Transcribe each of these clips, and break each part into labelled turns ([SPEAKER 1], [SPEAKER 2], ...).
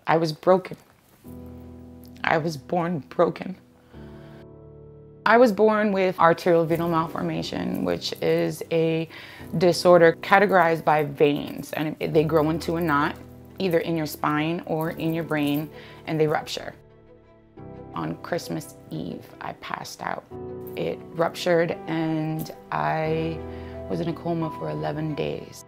[SPEAKER 1] I was broken. I was born broken. I was born with arterial venal malformation, which is a disorder categorized by veins, and they grow into a knot, either in your spine or in your brain, and they rupture. On Christmas Eve, I passed out. It ruptured and I was in a coma for 11 days.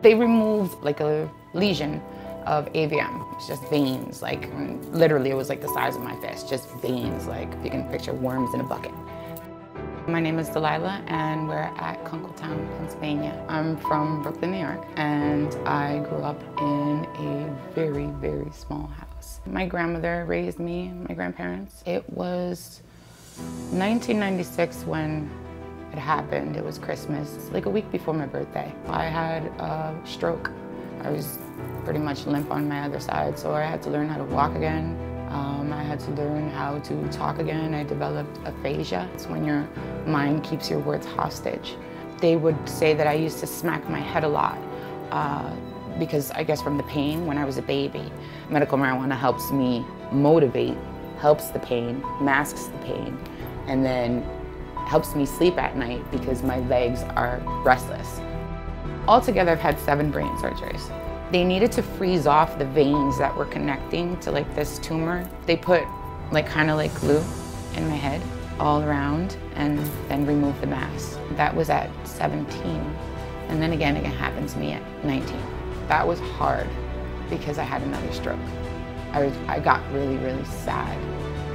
[SPEAKER 1] They removed like a lesion of AVM. It's just veins, like literally it was like the size of my fist, just veins, like if you can picture worms in a bucket. My name is Delilah and we're at Kunkletown, Pennsylvania. I'm from Brooklyn, New York, and I grew up in a very, very small house. My grandmother raised me, my grandparents. It was 1996 when it happened. It was Christmas, like a week before my birthday. I had a stroke. I was pretty much limp on my other side, so I had to learn how to walk again. I had to learn how to talk again. I developed aphasia. It's when your mind keeps your words hostage. They would say that I used to smack my head a lot because I guess from the pain when I was a baby. Medical marijuana helps me motivate, helps the pain, masks the pain, and then helps me sleep at night because my legs are restless. Altogether, I've had 7 brain surgeries. They needed to freeze off the veins that were connecting to like this tumor. They put like kind of like glue in my head all around and then remove the mass. That was at 17. And then again, it happened to me at 19. That was hard because I had another stroke. I got really, really sad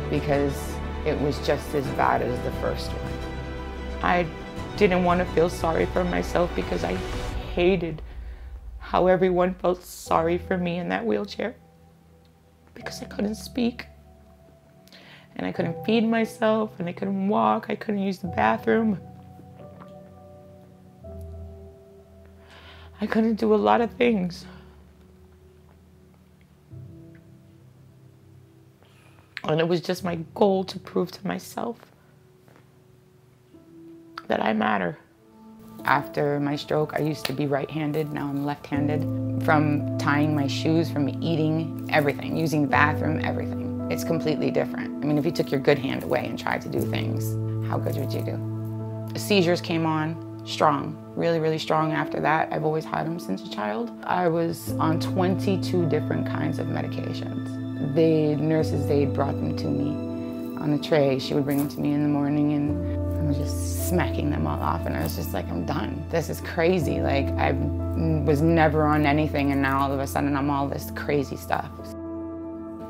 [SPEAKER 1] because it was just as bad as the first one. I didn't want to feel sorry for myself because I hated how everyone felt sorry for me in that wheelchair because I couldn't speak and I couldn't feed myself and I couldn't walk, I couldn't use the bathroom. I couldn't do a lot of things. And it was just my goal to prove to myself that I matter. After my stroke, I used to be right-handed, now I'm left-handed. From tying my shoes, from eating, everything, using the bathroom, everything. It's completely different. I mean, if you took your good hand away and tried to do things, how good would you do? Seizures came on strong, really, really strong after that. I've always had them since a child. I was on 22 different kinds of medications. The nurses, they brought them to me on a tray. She would bring them to me in the morning and I was just smacking them all off and I was just like, I'm done. This is crazy. Like I was never on anything and now all of a sudden I'm all this crazy stuff.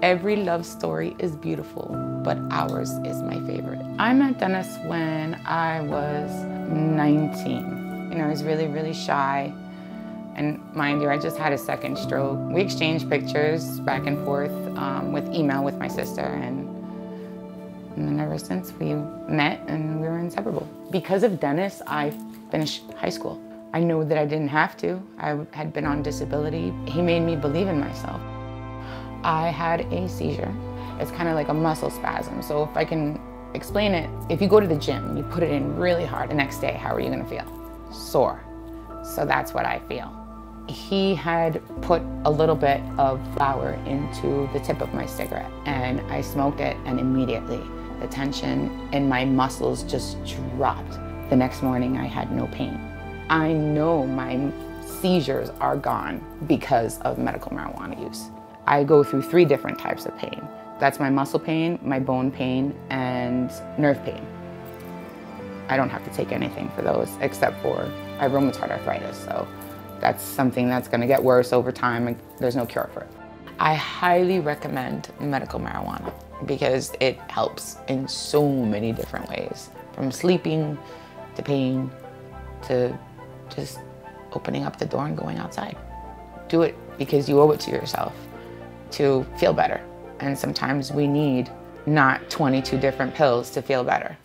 [SPEAKER 1] Every love story is beautiful, but ours is my favorite. I met Dennis when I was 19. You know, I was really, really shy. And mind you, I just had a second stroke. We exchanged pictures back and forth with email with my sister and then ever since we met and we were inseparable. Because of Dennis, I finished high school. I know that I didn't have to. I had been on disability. He made me believe in myself. I had a seizure. It's kind of like a muscle spasm. So if I can explain it, if you go to the gym, you put it in really hard, the next day, how are you gonna feel? Sore. So that's what I feel. He had put a little bit of flour into the tip of my cigarette and I smoked it and immediately the tension in my muscles just dropped. The next morning I had no pain. I know my seizures are gone because of medical marijuana use. I go through 3 different types of pain. That's my muscle pain, my bone pain, and nerve pain. I don't have to take anything for those except for I have rheumatoid arthritis, so that's something that's gonna get worse over time and there's no cure for it. I highly recommend medical marijuana because it helps in so many different ways. From sleeping, to pain, to just opening up the door and going outside. Do it because you owe it to yourself to feel better. And sometimes we need not 22 different pills to feel better.